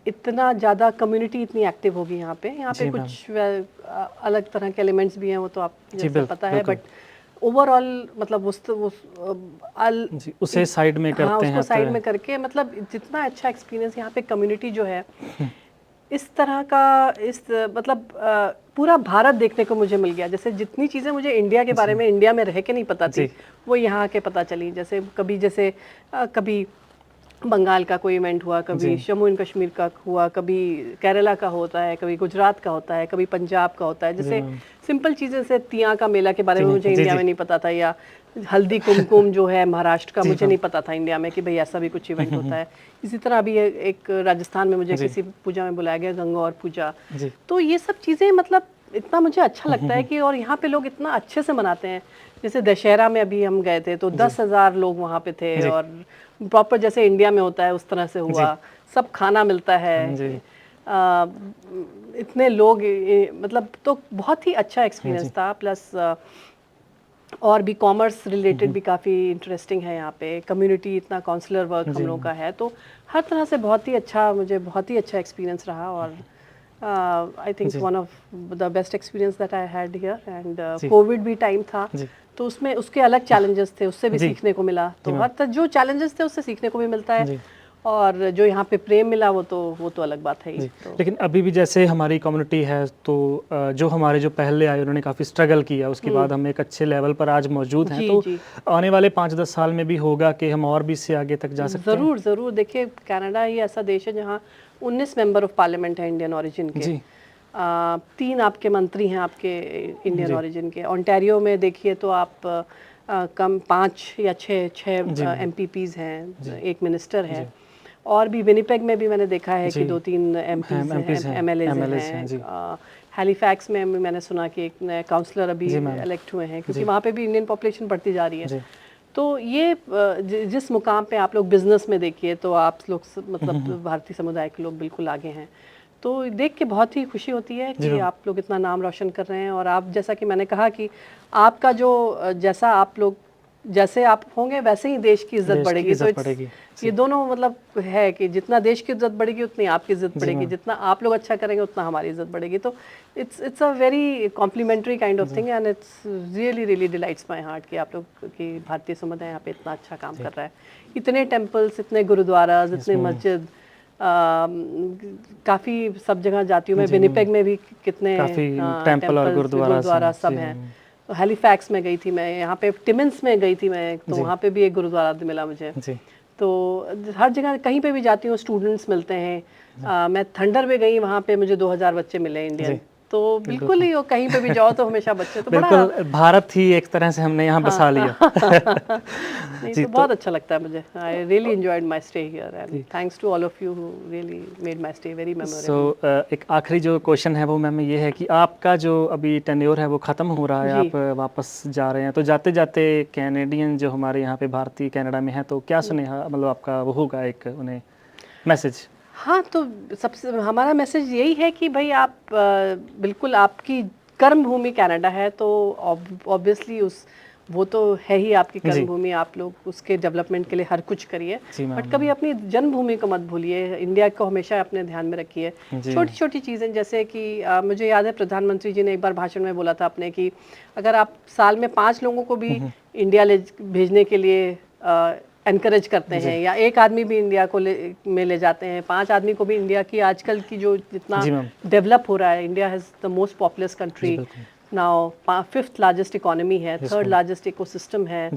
इतना ज़्यादा कम्युनिटी इतनी एक्टिव होगी यहाँ पे कुछ अलग तरह के एलिमेंट्स भी हैं, वो तो आप जैसे पता है, बट ओवरऑल मतलब उसे साइड में करते हैं, उसको साइड में करके, मतलब जितना अच्छा एक्सपीरियंस यहाँ पे कम्युनिटी जो है, इस तरह का मतलब पूरा भारत देखने को मुझे मिल गया। जैसे जितनी चीज़ें मुझे इंडिया के बारे में इंडिया में रह के नहीं पता थी, वो यहाँ के पता चली। जैसे कभी बंगाल का कोई इवेंट हुआ, कभी जम्मू एंड कश्मीर का हुआ, कभी केरला का होता है, कभी गुजरात का होता है, कभी पंजाब का होता है। जैसे सिंपल चीज़ें से तिया का मेला के बारे में मुझे इंडिया में नहीं पता था, या हल्दी कुमकुम जो है महाराष्ट्र का, मुझे नहीं पता था इंडिया में कि भाई ऐसा भी कुछ इवेंट होता है। इसी तरह अभी एक राजस्थान में मुझे किसी पूजा में बुलाया गया, गंगौर पूजा। तो ये सब चीज़ें मतलब इतना मुझे अच्छा लगता है कि, और यहाँ पे लोग इतना अच्छे से मनाते हैं। जैसे दशहरा में अभी हम गए थे तो 10,000 लोग वहाँ पे थे, और प्रॉपर जैसे इंडिया में होता है उस तरह से हुआ, सब खाना मिलता है, इतने लोग, मतलब तो बहुत ही अच्छा एक्सपीरियंस था। प्लस और भी कॉमर्स रिलेटेड भी काफ़ी इंटरेस्टिंग है यहाँ पे, कम्युनिटी इतना काउंसलर वर्क हम लोग का है, तो हर तरह से बहुत ही अच्छा, मुझे बहुत ही अच्छा एक्सपीरियंस रहा। और I think one of the best experience that I had here. And Covid भी टाइम था, तो उसमें उसके अलग चैलेंजेस थे, उससे भी सीखने को मिला। तो हर जो चैलेंजेस थे उससे सीखने को भी मिलता है, और जो यहाँ पे प्रेम मिला वो तो अलग बात है ही। तो लेकिन अभी भी जैसे हमारी कम्युनिटी है, तो जो हमारे जो पहले आए उन्होंने काफ़ी स्ट्रगल किया, उसके बाद हम एक अच्छे लेवल पर आज मौजूद हैं। तो आने वाले 5-10 साल में भी होगा कि हम और भी इससे आगे तक जा सकते हैं। ज़रूर ज़रूर। देखिए कनाडा ही ऐसा देश है जहाँ 19 मेंबर ऑफ पार्लियामेंट है इंडियन ओरिजिन के। 3 आपके मंत्री हैं आपके इंडियन ओरिजिन के। ओंटारियो में देखिए तो आप कम 5 या 6 MPPs हैं, एक मिनिस्टर है। और भी विनिपेग में भी मैंने देखा है कि 2-3 MPs हैं, MLAs हैं। हैलीफैक्स में मैंने सुना कि एक नए काउंसलर अभी इलेक्ट हुए हैं, क्योंकि वहाँ पे भी इंडियन पॉपुलेशन बढ़ती जा रही है। तो ये जिस मुकाम पे आप लोग बिजनेस में देखिए तो आप लोग मतलब भारतीय समुदाय के लोग बिल्कुल आगे हैं। तो देख के बहुत ही खुशी होती है कि आप लोग इतना नाम रोशन कर रहे हैं। और आप जैसा कि मैंने कहा कि आपका जो जैसा आप लोग जैसे आप होंगे वैसे ही देश की इज्जत बढ़ेगी। तो ये दोनों मतलब है कि जितना देश की इज्जत बढ़ेगी उतनी आपकी इज्जत बढ़ेगी, जितना आप लोग अच्छा करेंगे उतना हमारी इज्जत बढ़ेगी। तो it's a very complimentary kind of thing, and it's really delights my heart कि आप लोग की भारतीय समुदाय यहाँ पे इतना अच्छा काम कर रहा है। इतने टेम्पल्स, इतने गुरुद्वाराज, इतने मस्जिद, काफ़ी सब जगह जाती हूँ मैं। विनिपेग में भी कितने टेम्पल और गुरुद्वारा सब हैं। तो हैलीफैक्स में गई थी मैं, यहाँ पे टिमिन्स में गई थी मैं, तो वहाँ पे भी एक गुरुद्वारा मिला मुझे। तो हर जगह कहीं पे भी जाती हूँ स्टूडेंट्स मिलते हैं। मैं थंडर में गई, वहाँ पे मुझे 2000 बच्चे मिले इंडियन। तो बिल्कुल ही कहीं पे भी जाओ तो हमेशा बच्चे तो बिल्कुल बड़ा भारत ही एक तरह से हमने यहाँ बसा लिया। नहीं तो बहुत अच्छा लगता है मुझे। I really enjoyed my stay here, and thanks to all of you who really made my stay very memorable. So एक आखिरी जो क्वेश्चन है वो मैम ये है कि आपका जो अभी टेन्योर है वो ख़त्म हो रहा है, आप वापस जा रहे हैं, तो जाते जाते कैनेडियन जो हमारे यहाँ पे भारतीय कनाडा में हैं तो क्या सुनेहा मतलब आपका वो होगा एक उन्हें मैसेज? हाँ, तो सबसे हमारा मैसेज यही है कि भाई आप बिल्कुल आपकी कर्म भूमि कनाडा है, तो ऑब्वियसली वो तो है ही आपकी कर्म भूमि, आप लोग उसके डेवलपमेंट के लिए हर कुछ करिए, बट कभी अपनी जन्मभूमि को मत भूलिए। इंडिया को हमेशा अपने ध्यान में रखिए। छोटी छोटी चीज़ें जैसे कि मुझे याद है प्रधानमंत्री जी ने एक बार भाषण में बोला था अपने कि अगर आप साल में 5 लोगों को भी इंडिया भेजने के लिए एनकरेज करते हैं, या एक आदमी भी इंडिया को में ले जाते हैं, 5 आदमी को भी इंडिया की आजकल की जो जितना डेवलप हो रहा है, India has the most populous country now, 5th largest economy है, 3rd लार्जेस्ट इकोसिस्टम है।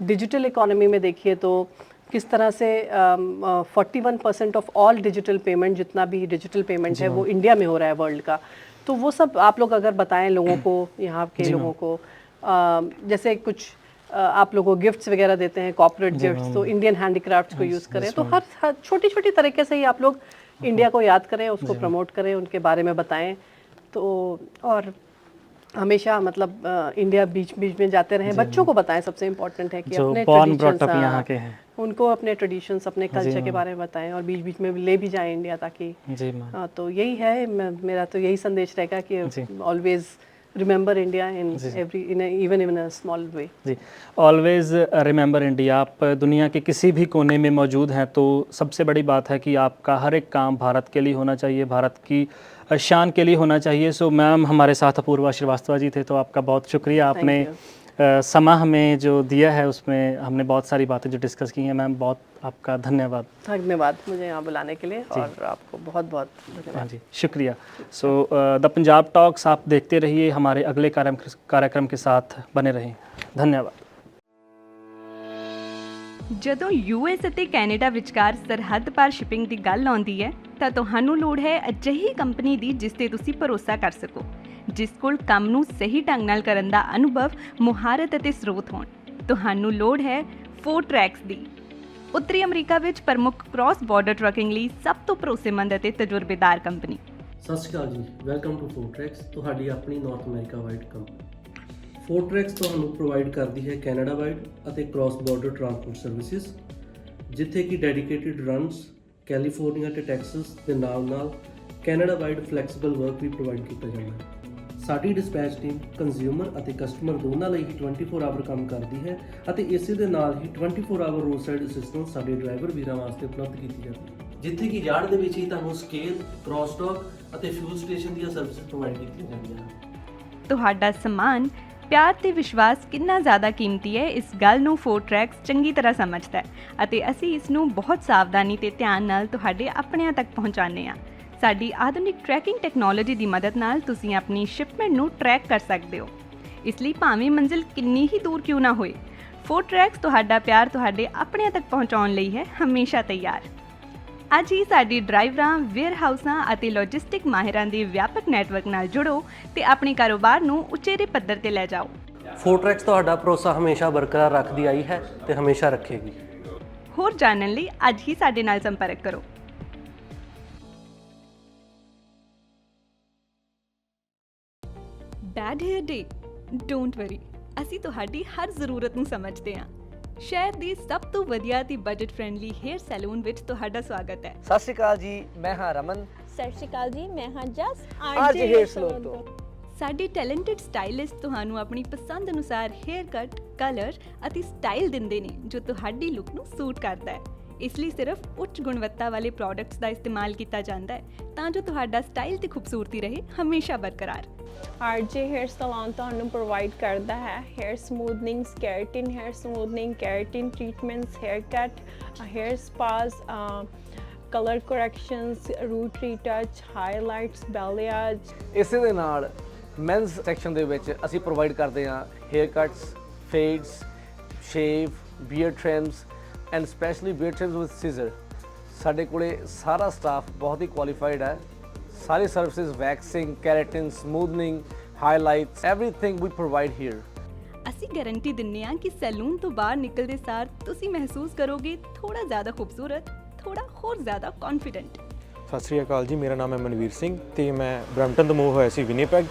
डिजिटल इकोनॉमी में देखिए तो किस तरह से 41% ऑफ ऑल डिजिटल पेमेंट, जितना भी डिजिटल पेमेंट है वो इंडिया में हो रहा है वर्ल्ड का। तो वो सब आप लोग अगर बताएं लोगों को, यहाँ के लोगों को, जैसे कुछ आप लोगों को गिफ्ट्स वगैरह देते हैं, कॉर्पोरेट गिफ्ट्स, तो इंडियन हैंडीक्राफ्ट्स को यूज़ करें। तो हर छोटी छोटी तरीके से ही आप लोग इंडिया को याद करें, उसको प्रमोट करें, उनके बारे में बताएं। तो और हमेशा मतलब इंडिया बीच बीच में जाते रहें, बच्चों को बताएं, सबसे इम्पोर्टेंट है कि अपने ट्रेडिशंस, उनको अपने ट्रेडिशंस, अपने कल्चर के बारे में बताएं, और बीच बीच में ले भी जाएं इंडिया, ताकि तो यही है मेरा तो यही संदेश रहेगा कि always remember India even in a small way। जी, always remember India। आप दुनिया के किसी भी कोने में मौजूद हैं तो सबसे बड़ी बात है कि आपका हर एक काम भारत के लिए होना चाहिए, भारत की शान के लिए होना चाहिए। सो मैम हमारे साथ अपूर्वा श्रीवास्तव जी थे, तो आपका बहुत शुक्रिया, आपने समा हमें जो दिया है उसमें हमने बहुत सारी बातें जो डिस्कस की हैं। मैम बहुत आपका धन्यवाद। धन्यवाद मुझे यहाँ बुलाने के लिए, और आपको बहुत बहुत धन्यवाद। हाँ जी, शुक्रिया। सो द पंजाब टॉक्स आप देखते रहिए, हमारे अगले कार्यक्रम के साथ बने रहें। धन्यवाद। ਜਦੋਂ ਯੂਐਸ ਅਤੇ ਕੈਨੇਡਾ ਵਿਚਕਾਰ ਸਰਹੱਦ ਪਾਰ ਸ਼ਿਪਿੰਗ ਦੀ ਗੱਲ ਆਉਂਦੀ ਹੈ ਤਾਂ ਤੁਹਾਨੂੰ ਲੋੜ ਹੈ ਅਜਿਹੀ ਕੰਪਨੀ ਦੀ ਜਿਸ ਤੇ ਤੁਸੀਂ ਭਰੋਸਾ ਕਰ ਸਕੋ, ਜਿਸ ਕੋਲ ਕੰਮ ਨੂੰ ਸਹੀ ਢੰਗ ਨਾਲ ਕਰਨ ਦਾ ਅਨੁਭਵ, ਮੁਹਾਰਤ ਅਤੇ ਸਰੋਤ ਹੋਣ। ਤੁਹਾਨੂੰ ਲੋੜ ਹੈ ਫੋਰਟਰੈਕਸ ਦੀ। ਉੱਤਰੀ ਅਮਰੀਕਾ ਵਿੱਚ ਪ੍ਰਮੁੱਖ ਕ੍ਰਾਸ ਬਾਰਡਰ ਟਰੱਕਿੰਗ ਲਈ ਸਭ ਤੋਂ ਭਰੋਸੇਮੰਦ ਅਤੇ ਤਜਰਬੇਕਾਰ ਕੰਪਨੀ। ਸਤਿ ਸ਼੍ਰੀ ਅਕਾਲ ਜੀ, ਵੈਲਕਮ ਟੂ ਫੋਰਟਰੈਕਸ, ਤੁਹਾਡੀ ਆਪਣੀ ਨਾਰਥ ਅਮਰੀਕਾ ਵਾਈਡ ਕੰਪਨੀ। ਫੋਰਟਰੈਕਸ ਤੁਹਾਨੂੰ ਪ੍ਰੋਵਾਈਡ ਕਰਦੀ ਹੈ ਕੈਨੇਡਾ ਵਾਈਡ ਅਤੇ ਕ੍ਰਾਸ ਬਾਰਡਰ ਟਰਾਂਸਪੋਰਟ ਸਰਵਿਸਿਜ਼, ਜਿੱਥੇ ਕਿ ਡੈਡੀਕੇਟਿਡ ਰਨਸ ਕੈਲੀਫੋਰਨੀਆ ਤੇ ਟੈਕਸਸ ਦੇ ਨਾਲ ਕੈਨੇਡਾ ਵਾਈਡ ਫਲੈਕਸੀਬਲ ਵਰਕ ਵੀ ਪ੍ਰੋਵਾਈਡ ਕੀਤਾ ਜਾਂਦਾ ਹੈ। ਸਾਡੀ ਡਿਸਪੈਚ ਟੀਮ ਕੰਜ਼ਿਊਮਰ ਅਤੇ ਕਸਟਮਰ ਦੋਨਾਂ ਲਈ ਹੀ 24 ਆਵਰ ਕੰਮ ਕਰਦੀ ਹੈ ਅਤੇ ਇਸੇ ਦੇ ਨਾਲ ਹੀ 24 ਆਵਰ ਰੋਡ ਸਾਈਡ ਅਸਿਸਟੈਂਸ ਸਾਡੇ ਡਰਾਈਵਰ ਵੀਰਾਂ ਵਾਸਤੇ ਉਪਲਬਧ ਕੀਤੀ ਜਾਂਦੀ ਹੈ, ਜਿੱਥੇ ਕਿ ਯਾਰਡ ਦੇ ਵਿੱਚ ਹੀ ਤੁਹਾਨੂੰ ਸਕੇਲ, ਕ੍ਰਾਸਟਾਕ ਅਤੇ ਫਿਊਲ ਸਟੇਸ਼ਨ ਦੀਆਂ ਸਰਵਿਸਿਜ਼ ਪ੍ਰੋਵਾਈਡ ਕੀਤੀਆਂ ਜਾਂਦੀਆਂ ਹਨ। ਤੁਹਾਡਾ ਸਮਾਨ, ਪਿਆਰ ਤੇ ਵਿਸ਼ਵਾਸ ਕਿੰਨਾ ਜ਼ਿਆਦਾ ਕੀਮਤੀ ਹੈ, ਇਸ ਗੱਲ ਨੂੰ ਫੋਰਟਰੈਕਸ ਚੰਗੀ ਤਰ੍ਹਾਂ ਸਮਝਦਾ ਹੈ ਅਤੇ ਅਸੀਂ ਇਸ ਨੂੰ ਬਹੁਤ ਸਾਵਧਾਨੀ ਤੇ ਧਿਆਨ ਨਾਲ ਤੁਹਾਡੇ ਆਪਣਿਆਂ ਤੱਕ ਪਹੁੰਚਾਉਂਦੇ ਹਾਂ। ਸਾਡੀ ਆਧੁਨਿਕ ਟਰੈਕਿੰਗ ਟੈਕਨੋਲੋਜੀ ਦੀ ਮਦਦ ਨਾਲ ਤੁਸੀਂ ਆਪਣੀ ਸ਼ਿਪਮੈਂਟ ਨੂੰ ਟਰੈਕ ਕਰ ਸਕਦੇ ਹੋ। ਇਸ ਲਈ ਭਾਵੇਂ ਮੰਜ਼ਿਲ ਕਿੰਨੀ ਹੀ ਦੂਰ ਕਿਉਂ ਨਾ ਹੋਏ, ਫੋਰਟਰੈਕਸ ਤੁਹਾਡਾ ਪਿਆਰ ਤੁਹਾਡੇ ਆਪਣਿਆਂ ਤੱਕ ਪਹੁੰਚਾਉਣ ਲਈ ਹੈ ਹਮੇਸ਼ਾ ਤਿਆਰ। ਅੱਜ ਹੀ ਸਾਡੀ ਡਰਾਈਵਰਾਂ, ਵੇਅਰਹਾਊਸਾਂ ਅਤੇ ਲੌਜਿਸਟਿਕ ਮਾਹਿਰਾਂ ਦੇ ਵਿਆਪਕ ਨੈਟਵਰਕ ਨਾਲ ਜੁੜੋ ਤੇ ਆਪਣੇ ਕਾਰੋਬਾਰ ਨੂੰ ਉਚੇਰੇ ਪੱਧਰ ਤੇ ਲੈ ਜਾਓ। ਫੋਰਟਰੈਕਸ ਤੁਹਾਡਾ ਭਰੋਸਾ ਹਮੇਸ਼ਾ ਬਰਕਰਾਰ ਰੱਖਦੀ ਆਈ ਹੈ ਤੇ ਹਮੇਸ਼ਾ ਰੱਖੇਗੀ। ਹੋਰ ਜਾਣਨ ਲਈ ਅੱਜ ਹੀ ਸਾਡੇ ਨਾਲ ਸੰਪਰਕ ਕਰੋ। Bad hair day? Don't worry, ਅਸੀਂ ਤੁਹਾਡੀ ਹਰ ਜ਼ਰੂਰਤ ਨੂੰ ਸਮਝਦੇ ਹਾਂ। ਸ਼ਹਿਰ ਦੀ ਸਭ ਤੋਂ ਵਧੀਆ ਤੇ ਬਜਟ ਫ੍ਰੈਂਡਲੀ ਹੇਅਰ ਸੈਲੂਨ ਵਿੱਚ ਤੁਹਾਡਾ ਸਵਾਗਤ ਹੈ। ਸਤਿ ਸ਼੍ਰੀ ਅਕਾਲ ਜੀ, ਮੈਂ ਹਾਂ ਰਮਨ। ਸਤਿ ਸ਼੍ਰੀ ਅਕਾਲ ਜੀ, ਮੈਂ ਹਾਂ ਜਸ ਆਰਜੇ ਹੇਅਰ ਸਲੂਨ ਤੋਂ। ਸਾਡੇ ਟੈਲੈਂਟਡ ਸਟਾਈਲਿਸਟ ਤੁਹਾਨੂੰ ਆਪਣੀ ਪਸੰਦ ਅਨੁਸਾਰ ਹੇਅਰ ਕੱਟ, ਕਲਰ ਅਤੇ ਸਟਾਈਲ ਦਿੰਦੇ ਨੇ ਜੋ ਤੁਹਾਡੀ ਲੁੱਕ ਨੂੰ ਸੂਟ ਕਰਦਾ ਹੈ। ਇਸ ਲਈ ਸਿਰਫ ਉੱਚ ਗੁਣਵੱਤਾ ਵਾਲੇ ਪ੍ਰੋਡਕਟਸ ਦਾ ਇਸਤੇਮਾਲ ਕੀਤਾ ਜਾਂਦਾ ਹੈ ਤਾਂ ਜੋ ਤੁਹਾਡਾ ਸਟਾਈਲ ਤੇ ਖੂਬਸੂਰਤੀ ਰਹੇ ਹਮੇਸ਼ਾ ਬਰਕਰਾਰ। ਆਰਜੇ ਹੇਅਰ ਸਲੂਨ ਤੁਹਾਨੂੰ ਪ੍ਰੋਵਾਈਡ ਕਰਦਾ ਹੈ hair smoothing, keratin hair smoothing, keratin treatments, hair cut, hair spas, colour corrections, root retouch, highlights, balayage. ਇਸੇ ਦੇ ਨਾਲ ਮੈਨਸ ਸੈਕਸ਼ਨ ਦੇ ਵਿੱਚ ਅਸੀਂ ਪ੍ਰੋਵਾਈਡ ਕਰਦੇ ਹਾਂ hair cuts, fades, shave, beard trims and specially beard trims with scissor. ਸਾਡੇ ਕੋਲੇ ਸਾਰਾ ਸਟਾਫ ਬਹੁਤ ਹੀ ਕੁਆਲੀਫਾਈਡ ਹੈ। ਸਾਰੀ services, waxing, keratin, smoothing, highlights, everything we provide here. ਅਸੀਂ ਗਾਰੰਟੀ ਦਿੰਦੇ ਹਾਂ ਕਿ ਸੈਲੂਨ ਤੋਂ ਬਾਹਰ ਨਿਕਲਦੇ ਸਾਰ ਤੁਸੀਂ ਮਹਿਸੂਸ ਕਰੋਗੇ ਥੋੜਾ ਜ਼ਿਆਦਾ ਖੂਬਸੂਰਤ, ਥੋੜਾ ਹੋਰ ਜ਼ਿਆਦਾ ਕੌਨਫੀਡੈਂਟ। ਸਤਿ ਸ਼੍ਰੀ ਅਕਾਲ ਜੀ, ਮੇਰਾ ਨਾਮ ਹੈ ਮਨਵੀਰ ਸਿੰਘ ਤੇ ਮੈਂ ਬਰੈਂਪਟਨ ਤੋਂ ਮੂਵ ਹੋਇਆ ਸੀ ਵਿਨੀਪੈਗ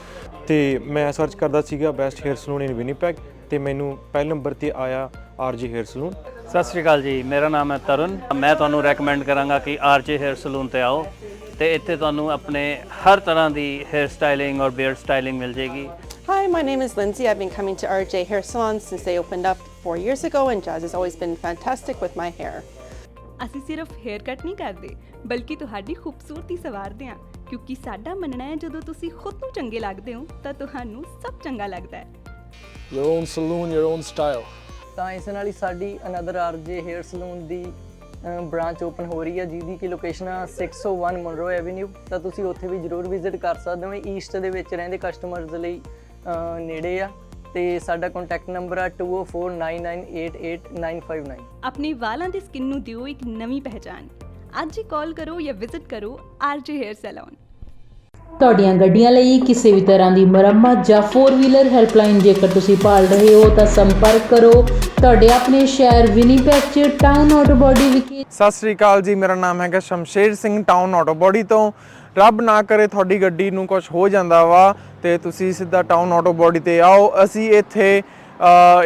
ਤੇ ਮੈਂ ਸਰਚ ਕਰਦਾ ਸੀਗਾ ਬੈਸਟ ਹੇਅਰ ਸਲੂਨ ਇਨ ਵਿਨੀਪੈਗ ਤੇ ਮੈਨੂੰ ਪਹਿਲੇ ਨੰਬਰ ਤੇ ਆਇਆ ਆਰਜੇ ਹੇਅਰ ਸਲੂਨ। ਸਤਿ ਸ਼੍ਰੀ ਅਕਾਲ ਜੀ, ਮੇਰਾ ਨਾਮ ਹੈ ਤਰੁਣ। ਮੈਂ ਤੁਹਾਨੂੰ ਰეკਮੈਂਡ ਕਰਾਂਗਾ ਕਿ ਆਰਜੇ ਹੇਅਰ ਸਲੂਨ ਤੇ ਆਓ ਤੇ ਇੱਥੇ ਤੁਹਾਨੂੰ ਆਪਣੇ ਹਰ ਤਰ੍ਹਾਂ ਦੀ ਹੇਅਰ ਸਟਾਈਲਿੰਗ ਔਰ ਬੀਅਰਡ ਸਟਾਈਲਿੰਗ ਮਿਲ ਜੇਗੀ। Hi, my name is Lindsay. I've been coming to RJ Hair Salon since they opened up 4 years ago and Jazz has always been fantastic with my hair. ਅਸੀਂ ਸਿਰਫ hair cut ਨਹੀਂ ਕਰਦੇ ਬਲਕਿ ਤੁਹਾਡੀ ਖੂਬਸੂਰਤੀ ਸੰਵਾਰਦੇ ਹਾਂ, ਕਿਉਂਕਿ ਸਾਡਾ ਮੰਨਣਾ ਹੈ ਜਦੋਂ ਤੁਸੀਂ ਖੁਦ ਨੂੰ ਚੰਗੇ ਲੱਗਦੇ ਹੋ ਤਾਂ ਤੁਹਾਨੂੰ ਸਭ ਚੰਗਾ ਲੱਗਦਾ ਹੈ। Your own saloon, your own style. ਤਾਂ ਇਸ ਨਾਲ ਹੀ ਸਾਡੀ ਅਨਦਰ ਆਰਜੇ ਹੇਅਰ ਸਲੂਨ ਦੀ ਬ੍ਰਾਂਚ ਓਪਨ ਹੋ ਰਹੀ ਹੈ ਜਿਹਦੀ ਕਿ ਲੋਕੇਸ਼ਨ ਆ 601 ਮਨਰੋ ਐਵੇਨਿਊ। ਤਾਂ ਤੁਸੀਂ ਉੱਥੇ ਵੀ ਜ਼ਰੂਰ ਵਿਜ਼ਿਟ ਕਰ ਸਕਦੇ ਹੋ। ਈਸਟ ਦੇ ਵਿੱਚ ਰਹਿੰਦੇ ਕਸਟਮਰਸ ਲਈ ਨੇੜੇ ਆ ਤੇ ਸਾਡਾ ਕੰਟੈਕਟ ਨੰਬਰ ਆ 2049988959। ਆਪਣੇ ਵਾਲਾਂ ਦੀ ਸਕਿਨ ਨੂੰ ਦਿਓ ਇੱਕ ਨਵੀਂ ਪਹਿਚਾਨ। ਅੱਜ ਹੀ ਕਾਲ ਕਰੋ ਜਾਂ ਵਿਜ਼ਿਟ ਕਰੋ ਆਰਜੇ ਹੇਅਰ ਸੈਲੂਨ। ਤੁਹਾਡੀਆਂ ਗੱਡੀਆਂ ਲਈ ਕਿਸੇ ਵੀ ਤਰ੍ਹਾਂ ਦੀ ਮੁਰੰਮਤ ਜਾਂ 4 ਵੀਲਰ ਹੈਲਪਲਾਈਨ ਜੇਕਰ ਤੁਸੀਂ ਭਾਲ ਰਹੇ ਹੋ ਤਾਂ ਸੰਪਰਕ ਕਰੋ ਤੁਹਾਡੇ ਆਪਣੇ ਸ਼ਹਿਰ ਵਿਨੀਪੈਗ 'ਚ ਟਾਊਨ ਆਟੋ ਬਾਡੀ ਵਿਖੇ। ਸਤਿ ਸ਼੍ਰੀ ਅਕਾਲ ਜੀ, ਮੇਰਾ ਨਾਮ ਹੈਗਾ Shamsher Singh, town auto body ਤੋਂ। ਰੱਬ ਨਾ ਕਰੇ ਤੁਹਾਡੀ ਗੱਡੀ ਨੂੰ ਕੁਝ ਹੋ ਜਾਂਦਾ ਵਾ ਤੇ ਤੁਸੀਂ ਸਿੱਧਾ ਟਾਊਨ ਆਟੋ ਬਾਡੀ ਤੇ ਆਓ। ਅਸੀਂ ਇੱਥੇ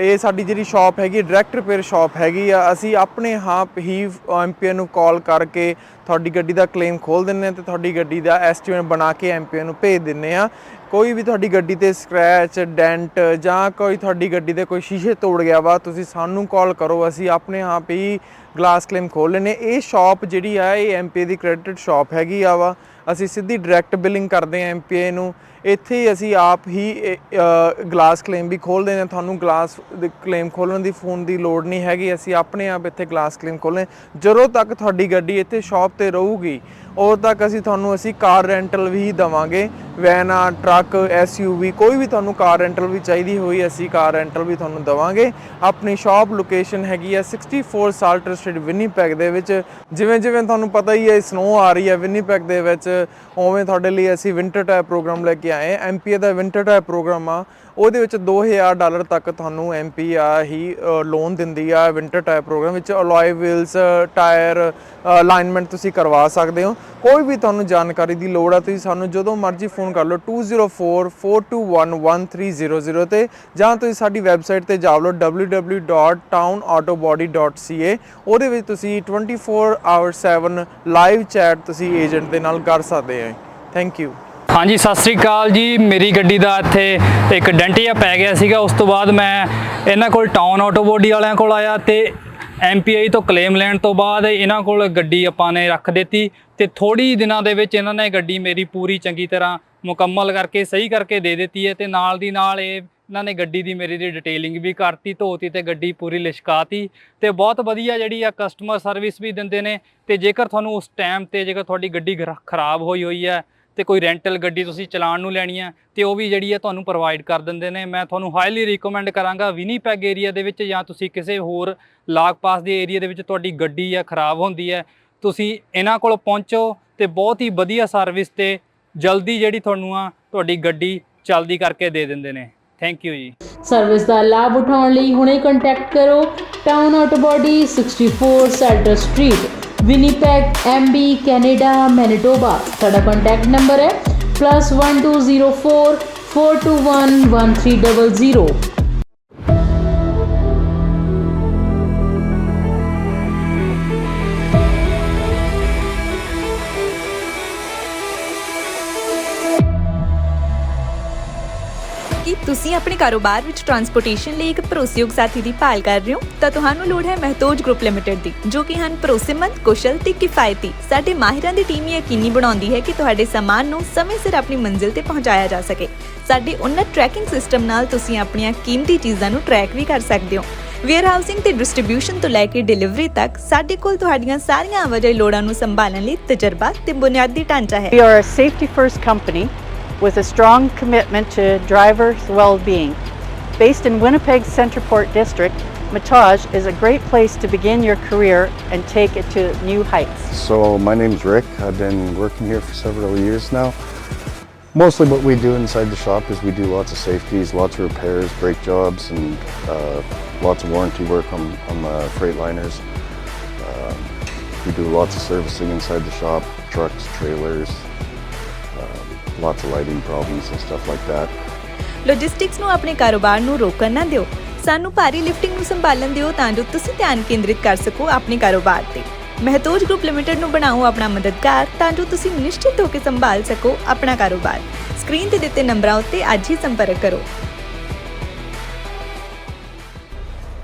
ਇਹ ਸਾਡੀ ਜਿਹੜੀ ਸ਼ਾਪ ਹੈਗੀ ਡਾਇਰੈਕਟ ਰਿਪੇਅਰ ਸ਼ਾਪ ਹੈਗੀ ਆ। ਅਸੀਂ ਆਪਣੇ ਆਪ ਹੀ ਐਮਪੀਏ ਨੂੰ ਕਾਲ ਕਰਕੇ ਤੁਹਾਡੀ ਗੱਡੀ ਦਾ ਕਲੇਮ ਖੋਲ੍ਹ ਦਿੰਦੇ ਹਾਂ ਤੇ ਤੁਹਾਡੀ ਗੱਡੀ ਦਾ ਐਸਟੀਮੇਟ ਬਣਾ ਕੇ ਐਮਪੀਏ ਨੂੰ ਭੇਜ ਦਿੰਦੇ ਹਾਂ। ਕੋਈ ਵੀ ਤੁਹਾਡੀ ਗੱਡੀ ਤੇ ਸਕ੍ਰੈਚ, ਡੈਂਟ ਜਾਂ ਕੋਈ ਤੁਹਾਡੀ ਗੱਡੀ ਦੇ ਕੋਈ ਸ਼ੀਸ਼ੇ ਤੋੜ ਗਿਆ ਵਾ, ਤੁਸੀਂ ਸਾਨੂੰ ਕਾਲ ਕਰੋ, ਅਸੀਂ ਆਪਣੇ ਆਪ ਹੀ ਗਲਾਸ ਕਲੇਮ ਖੋਲ੍ਹ ਲੈਂਦੇ। ਇਹ ਸ਼ਾਪ ਜਿਹੜੀ ਆ ਇਹ ਐਮਪੀਏ ਦੀ ਕ੍ਰੈਡਿਟ ਸ਼ਾਪ ਹੈਗੀ ਆ ਵਾ। ਅਸੀਂ ਸਿੱਧੀ ਡਾਇਰੈਕਟ ਬਿਲਿੰਗ ਕਰਦੇ ਹਾਂ ਐਮਪੀਏ ਨੂੰ। ਇੱਥੇ ਹੀ ਅਸੀਂ ਆਪ ਹੀ ਗਲਾਸ ਕਲੇਮ ਵੀ ਖੋਲ੍ਹਦੇ ਹਾਂ। ਤੁਹਾਨੂੰ ਗਲਾਸ ਕਲੇਮ ਖੋਲ੍ਹਣ ਦੀ ਫੋਨ ਦੀ ਲੋੜ ਨਹੀਂ ਹੈਗੀ। ਅਸੀਂ ਆਪਣੇ ਆਪ ਇੱਥੇ ਗਲਾਸ ਕਲੇਮ ਖੋਲ੍ਹਦੇ। ਜਦੋਂ ਤੱਕ ਤੁਹਾਡੀ ਗੱਡੀ ਇੱਥੇ ਸ਼ਾਪ 'ਤੇ ਰਹੂਗੀ ਉਦੋਂ ਤੱਕ ਅਸੀਂ ਕਾਰ ਰੈਂਟਲ ਵੀ ਦੇਵਾਂਗੇ। ਵੈਨ ਆ, ਟਰੱਕ, SUV ਕੋਈ ਵੀ ਤੁਹਾਨੂੰ ਕਾਰ ਰੈਂਟਲ ਵੀ ਚਾਹੀਦੀ ਹੋਈ ਅਸੀਂ ਕਾਰ ਰੈਂਟਲ ਵੀ ਤੁਹਾਨੂੰ ਦੇਵਾਂਗੇ। ਆਪਣੀ ਸ਼ਾਪ ਲੋਕੇਸ਼ਨ ਹੈਗੀ ਆ 64 ਸਾਲਟਰ ਸਟਰੀਟ ਵਿਨੀਪੈਗ ਦੇ ਵਿੱਚ। ਜਿਵੇਂ ਤੁਹਾਨੂੰ ਪਤਾ ਹੀ ਹੈ ਸਨੋ ਆ ਰਹੀ ਹੈ ਵਿਨੀਪੈਗ ਦੇ ਵਿੱਚ, ਉਵੇਂ ਤੁਹਾਡੇ ਲਈ ਅਸੀਂ ਵਿੰਟਰ ਟਾਇਰ ਪ੍ਰੋਗਰਾਮ ਲੈ ਕੇ ਆਏ। MPA ਦਾ ਵਿੰਟਰ ਟਾਇਰ ਪ੍ਰੋਗਰਾਮ ਆ, ਉਹਦੇ ਵਿੱਚ $2000 ਤੱਕ ਤੁਹਾਨੂੰ MPA ਹੀ ਲੋਨ ਦਿੰਦੀ ਆ ਵਿੰਟਰ ਟਾਇਰ ਪ੍ਰੋਗਰਾਮ ਵਿੱਚ। ਅਲੋਏ ਵੀਲਸ, ਟਾਇਰ ਅਲਾਈਨਮੈਂਟ ਤੁਸੀਂ ਕਰਵਾ ਸਕਦੇ ਹੋ। ਕੋਈ ਵੀ ਤੁਹਾਨੂੰ ਜਾਣਕਾਰੀ ਦੀ ਲੋੜ ਆ ਤੁਸੀਂ ਸਾਨੂੰ ਜਦੋਂ ਮਰਜ਼ੀ ਫੋਨ ਕਰ ਲਓ 2044211300 ਤੇ, ਜਾਂ ਤੁਸੀਂ ਸਾਡੀ ਵੈਬਸਾਈਟ ਤੇ ਜਾ ਲਓ www.townautobody.ca। ਉਹਦੇ ਵਿੱਚ ਤੁਸੀਂ 24/7 ਲਾਈਵ ਚੈਟ ਤੁਸੀਂ ਏਜੰਟ ਦੇ ਨਾਲ ਕਰ ਸਕਦੇ ਹੋ। Thank you. ਹਾਂਜੀ, ਸਤਿ ਸ੍ਰੀ ਅਕਾਲ ਜੀ। ਮੇਰੀ ਗੱਡੀ ਦਾ ਇੱਥੇ ਇੱਕ ਡੈਂਟ ਜਿਹਾ ਪੈ ਗਿਆ ਸੀਗਾ। ਉਸ ਤੋਂ ਬਾਅਦ ਮੈਂ ਇਹਨਾਂ ਕੋਲ ਟਾਊਨ ਆਟੋਬੋਡੀ ਵਾਲਿਆਂ ਕੋਲ ਆਇਆ ਤੇ MPI ਤੋਂ ਕਲੇਮ ਲੈਣ ਤੋਂ ਬਾਅਦ ਇਹਨਾਂ ਕੋਲ ਗੱਡੀ ਆਪਾਂ ਨੇ ਰੱਖ ਦਿੱਤੀ ਤੇ ਥੋੜੀ ਦਿਨਾਂ ਦੇ ਵਿੱਚ ਇਹਨਾਂ ਨੇ ਗੱਡੀ ਮੇਰੀ ਪੂਰੀ ਚੰਗੀ ਤਰ੍ਹਾਂ ਮੁਕੰਮਲ ਕਰਕੇ ਸਹੀ ਕਰਕੇ ਦੇ ਦਿੱਤੀ ਹੈ ਤੇ ਨਾਲ ਦੀ ਨਾਲ ਇਹਨਾਂ ਨੇ ਗੱਡੀ ਦੀ ਮੇਰੀ ਦੀ ਡਿਟੇਲਿੰਗ ਵੀ ਕਰਤੀ, ਧੋਤੀ ਤੇ ਗੱਡੀ ਪੂਰੀ ਲਿਸ਼ਕਾਤੀ ਤੇ ਬਹੁਤ ਵਧੀਆ ਜਿਹੜੀ ਆ ਕਸਟਮਰ ਸਰਵਿਸ ਵੀ ਦਿੰਦੇ ਨੇ। ਤੇ ਜੇਕਰ ਤੁਹਾਨੂੰ ਉਸ ਟਾਈਮ ਤੇ ਜੇਕਰ ਤੁਹਾਡੀ ਗੱਡੀ ਖਰਾਬ ਹੋਈ ਹੈ ਤੇ ਕੋਈ ਰੈਂਟਲ ਗੱਡੀ ਤੁਸੀਂ ਚਲਾਉਣ ਨੂੰ ਲੈਣੀ ਹੈ ਤੇ ਉਹ ਵੀ ਜਿਹੜੀ ਹੈ ਤੁਹਾਨੂੰ ਪ੍ਰੋਵਾਈਡ ਕਰ ਦਿੰਦੇ ਨੇ। ਮੈਂ ਤੁਹਾਨੂੰ ਹਾਈਲੀ ਰਿਕਮੈਂਡ ਕਰਾਂਗਾ ਵਿਨੀਪੈਗ ਏਰੀਆ ਦੇ ਵਿੱਚ ਜਾਂ ਤੁਸੀਂ ਕਿਸੇ ਹੋਰ ਲਾਗ ਪਾਸ ਦੇ ਏਰੀਆ ਦੇ ਵਿੱਚ ਤੁਹਾਡੀ ਗੱਡੀ ਆ ਖਰਾਬ ਹੁੰਦੀ ਹੈ, ਤੁਸੀਂ ਇਹਨਾਂ ਕੋਲ ਪਹੁੰਚੋ ਤੇ ਬਹੁਤ ਹੀ ਵਧੀਆ ਸਰਵਿਸ ਤੇ ਜਲਦੀ ਜਿਹੜੀ ਤੁਹਾਨੂੰ ਆ ਤੁਹਾਡੀ ਗੱਡੀ ਚਲਦੀ ਕਰਕੇ ਦੇ ਦਿੰਦੇ ਨੇ। Thank you ji. ਸਰਵਿਸ ਦਾ ਲਾਭ ਉਠਾਉਣ ਲਈ ਹੁਣੇ ਕੰਟੈਕਟ ਕਰੋ Town Autobody 64 Salter Street Winnipeg MB Canada Manitoba. ਸਾਡਾ ਕੰਟੈਕਟ ਨੰਬਰ ਹੈ +1204 421 1300। ਕੀ ਤੁਸੀਂ ਆਪਣੇ ਕਾਰੋਬਾਰ ਵਿੱਚ ਟਰਾਂਸਪੋਰਟੇਸ਼ਨ ਲਈ ਇੱਕ ਭਰੋਸੇਯੋਗ ਸਾਥੀ ਦੀ ਭਾਲ ਕਰ ਰਹੇ ਹੋ ਤਾਂ ਤੁਹਾਨੂੰ ਲੋੜ ਹੈ ਮਹਿਤੋਜ ਗਰੁੱਪ ਲਿਮਟਿਡ ਦੀ, ਜੋ ਕਿ ਹਨ ਭਰੋਸੇਮੰਦ, ਕੁਸ਼ਲ ਤੇ ਕਿਫਾਇਤੀ। ਸਾਡੇ ਮਾਹਿਰਾਂ ਦੀ ਟੀਮ ਯਕੀਨੀ ਬਣਾਉਂਦੀ ਹੈ ਕਿ ਤੁਹਾਡੇ ਸਾਮਾਨ ਨੂੰ ਸਮੇਂ ਸਿਰ ਆਪਣੀ ਮੰਜ਼ਿਲ ਤੇ ਪਹੁੰਚਾਇਆ ਜਾ ਸਕੇ। ਸਾਡੇ ਉન્નਤ ਟਰੈਕਿੰਗ ਸਿਸਟਮ ਨਾਲ ਤੁਸੀਂ ਆਪਣੀਆਂ ਕੀਮਤੀ ਚੀਜ਼ਾਂ ਨੂੰ ਟਰੈਕ ਵੀ ਕਰ ਸਕਦੇ ਹੋ। ਵੇਅਰ ਹਾਊਸਿੰਗ ਤੇ ਡਿਸਟ੍ਰੀਬਿਊਸ਼ਨ ਤੋਂ ਲੈ ਕੇ ਡਿਲੀਵਰੀ ਤੱਕ ਸਾਡੇ ਕੋਲ ਤੁਹਾਡੀਆਂ ਸਾਰੀਆਂ ਆਵਾਜਾਈ ਲੋੜਾਂ ਨੂੰ ਸੰਭਾਲਣ ਲਈ ਤਜਰਬਾ ਤੇ ਬੁਨਿਆਦੀ ਢਾਂਚਾ ਹੈ। We are a safety first company with a strong commitment to drivers' well-being. Based in Winnipeg's Centreport District, Matage is a great place to begin your career and take it to new heights. So my name's Rick. I've been working here for several years now. Mostly what we do inside the shop is we do lots of safeties, lots of repairs, brake jobs, and lots of warranty work on the Freightliners. We do lots of servicing inside the shop, trucks, trailers, lots of lighting problems and stuff like that. Logistics ਨੂੰ ਆਪਣੇ ਕਾਰੋਬਾਰ ਨੂੰ ਰੋਕਣ ਨਾ ਦਿਓ। ਸਾਨੂੰ ਭਾਰੀ lifting ਨੂੰ ਸੰਭਾਲਣ ਦਿਓ ਤਾਂ ਜੋ ਤੁਸੀਂ ਧਿਆਨ ਕੇਂਦਰਿਤ ਕਰ ਸਕੋ ਆਪਣੇ ਕਾਰੋਬਾਰ ਤੇ। ਮਹਿਤੋਜ ਗਰੁੱਪ ਲਿਮਟਿਡ ਨੂੰ ਬਣਾਓ ਆਪਣਾ ਮਦਦਗਾਰ ਤਾਂ ਜੋ ਤੁਸੀਂ ਨਿਸ਼ਚਿਤ ਹੋ ਕੇ ਸੰਭਾਲ ਸਕੋ ਆਪਣਾ ਕਾਰੋਬਾਰ। ਸਕਰੀਨ ਤੇ ਦਿੱਤੇ ਨੰਬਰਾਂ ਉੱਤੇ ਅੱਜ ਹੀ ਸੰਪਰਕ ਕਰੋ।